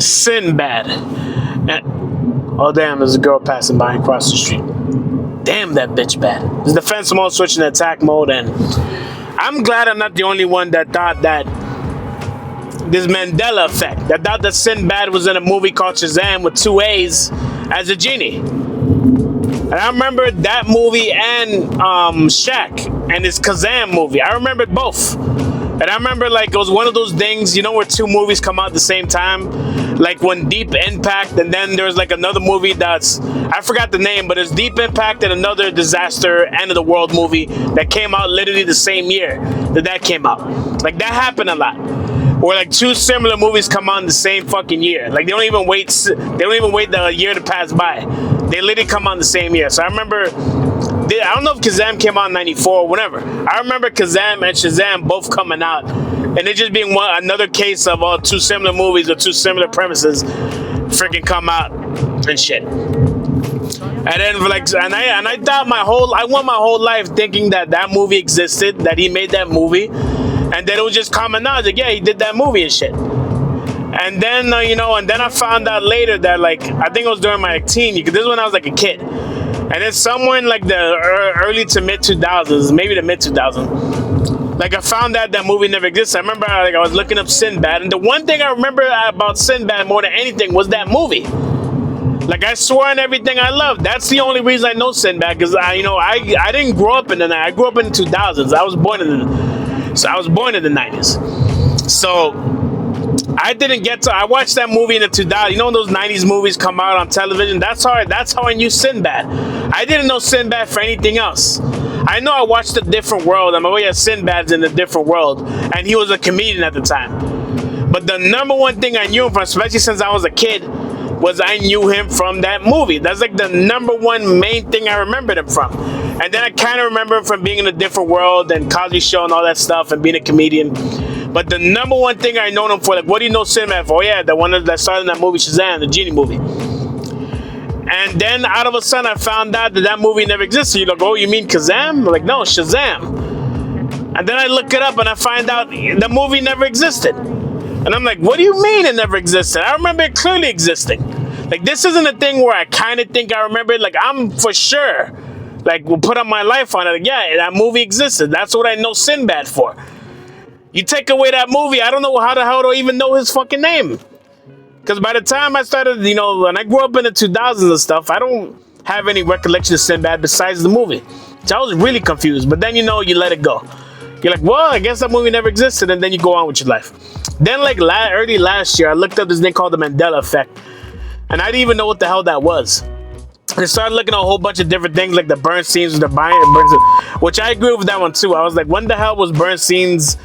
Sinbad. Oh damn, there's a girl passing by across the street. Damn, that bitch bad. There's defense mode switching to attack mode, and I'm glad I'm not the only one that thought that this Mandela effect. That thought that Sinbad was in a movie called SHAZAAM with 2 A's as a genie. And I remember that movie and Shaq and his Shazam movie. I remembered both. And I remember like it was one of those things, you know, where 2 movies come out at the same time. Like when Deep Impact, and then there's like another movie that's, I forgot the name, but it's Deep Impact and another disaster, end of the world movie that came out literally the same year that came out. Like that happened a lot. Or like 2 similar movies come out in the same fucking year. Like they don't even wait the year to pass by. They literally come out in the same year. So I remember, I don't know if Shazam came out in 94 or whatever. I remember Shazam and SHAZAAM both coming out, and it just being another case of 2 similar movies or 2 similar premises freaking come out and shit. And then like, and I thought I went my whole life thinking that movie existed, that he made that movie, and then it was just common knowledge. Like, yeah, he did that movie and shit. And then and then I found out later that like I think it was during my teen, because this is when I was like a kid. And then somewhere in like the early to mid 2000s, maybe the mid 2000s, like I found out that movie never existed. I remember like I was looking up Sinbad, and the one thing I remember about Sinbad more than anything was that movie. Like I swore on everything I loved. That's the only reason I know Sinbad, because I didn't grow up in the 90s. I grew up in the 2000s. I was born in the 90s. So I watched that movie in the 2000s. You know when those 90s movies come out on television? That's how I knew Sinbad. I didn't know Sinbad for anything else. I know I watched A Different World. I'm like, oh yeah, Sinbad's in A Different World. And he was a comedian at the time. But the number one thing I knew him from, especially since I was a kid, was I knew him from that movie. That's like the number one main thing I remembered him from. And then I kind of remember him from being in A Different World and Cosby Show and all that stuff and being a comedian. But the number one thing I know him for, like, what do you know Sinbad for? Oh yeah, the one that started in that movie, SHAZAAM, the Genie movie. And then out of a sudden I found out that movie never existed. You're like, oh, you mean Shazam? I'm like, no, SHAZAAM. And then I look it up and I find out the movie never existed. And I'm like, what do you mean it never existed? I remember it clearly existing. Like, this isn't a thing where I kind of think I remember it. Like, I'm for sure, like, will put up my life on it. Like, yeah, that movie existed. That's what I know Sinbad for. You take away that movie, I don't know how the hell do I even know his fucking name. Because by the time I started, when I grew up in the 2000s and stuff, I don't have any recollection of Sinbad besides the movie. So I was really confused. But then, you let it go. You're like, well, I guess that movie never existed. And then you go on with your life. Then, like, early last year, I looked up this thing called the Mandela effect. And I didn't even know what the hell that was. I started looking at a whole bunch of different things, like the Bernsteins, which I agree with that one, too. I was like, when the hell was Bernstein's...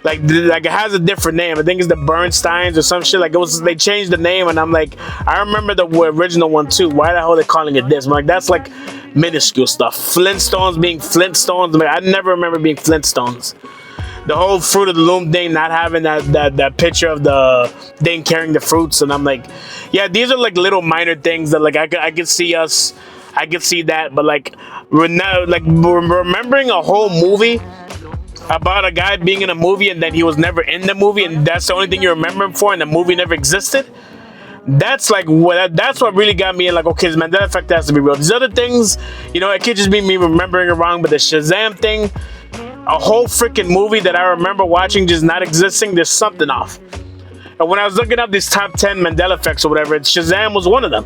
Like it has a different name. I think it's the Bernsteins or some shit. Like they changed the name, and I'm like, I remember the original one too. Why the hell are they calling it this? I'm like, that's like minuscule stuff. Flintstones being Flintstones. I mean, I never remember being Flintstones. The whole Fruit of the Loom thing, not having that picture of the thing carrying the fruits, and I'm like, yeah, these are like little minor things that like I could see that, but like remembering a whole movie about a guy being in a movie and then he was never in the movie and that's the only thing you remember him for and the movie never existed, that's like that's what really got me in, like, okay, this Mandela effect has to be real. These other things, it could just be me remembering it wrong, but the SHAZAAM thing, a whole freaking movie that I remember watching just not existing, there's something off. And when I was looking up these top 10 Mandela effects or whatever, SHAZAAM was one of them.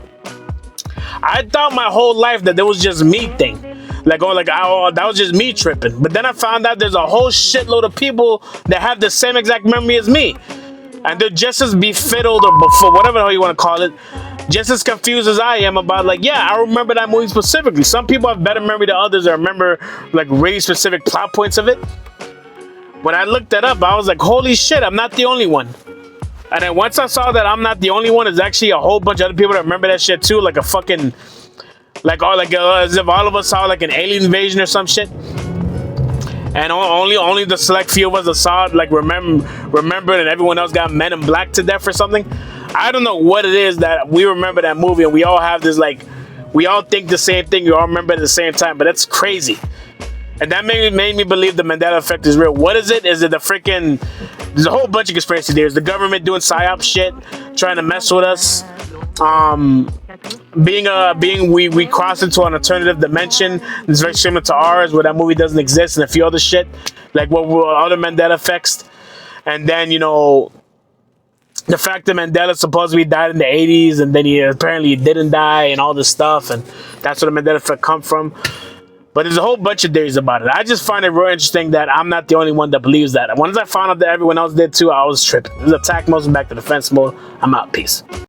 I thought my whole life that there was just me thing. Like, that was just me tripping. But then I found out there's a whole shitload of people that have the same exact memory as me. And they're just as befiddled or before, whatever the hell you want to call it, just as confused as I am about, like, yeah, I remember that movie specifically. Some people have better memory than others or remember, like, really specific plot points of it. When I looked that up, I was like, holy shit, I'm not the only one. And then once I saw that I'm not the only one, there's actually a whole bunch of other people that remember that shit too, like a fucking... as if all of us saw like an alien invasion or some shit, and only the select few of us that saw it like remembered, and everyone else got Men in Black to death or something. I don't know what it is that we remember that movie, and we all have this, like, we all think the same thing, we all remember at the same time, but that's crazy. And that made me believe the Mandela effect is real. What is it? Is it the freaking... There's a whole bunch of conspiracy theories. The government doing psyop shit, trying to mess with us. We crossed into an alternative dimension. It's very similar to ours, where that movie doesn't exist, and a few other shit, like what were other Mandela effects. And then, you know, the fact that Mandela supposedly died in the 80s, and then he apparently didn't die, and all this stuff, and that's where the Mandela effect come from. But there's a whole bunch of theories about it. I just find it real interesting that I'm not the only one that believes that. Once I found out that everyone else did too, I was tripping. This is Attack Mode, back to defense mode. I'm out. Peace.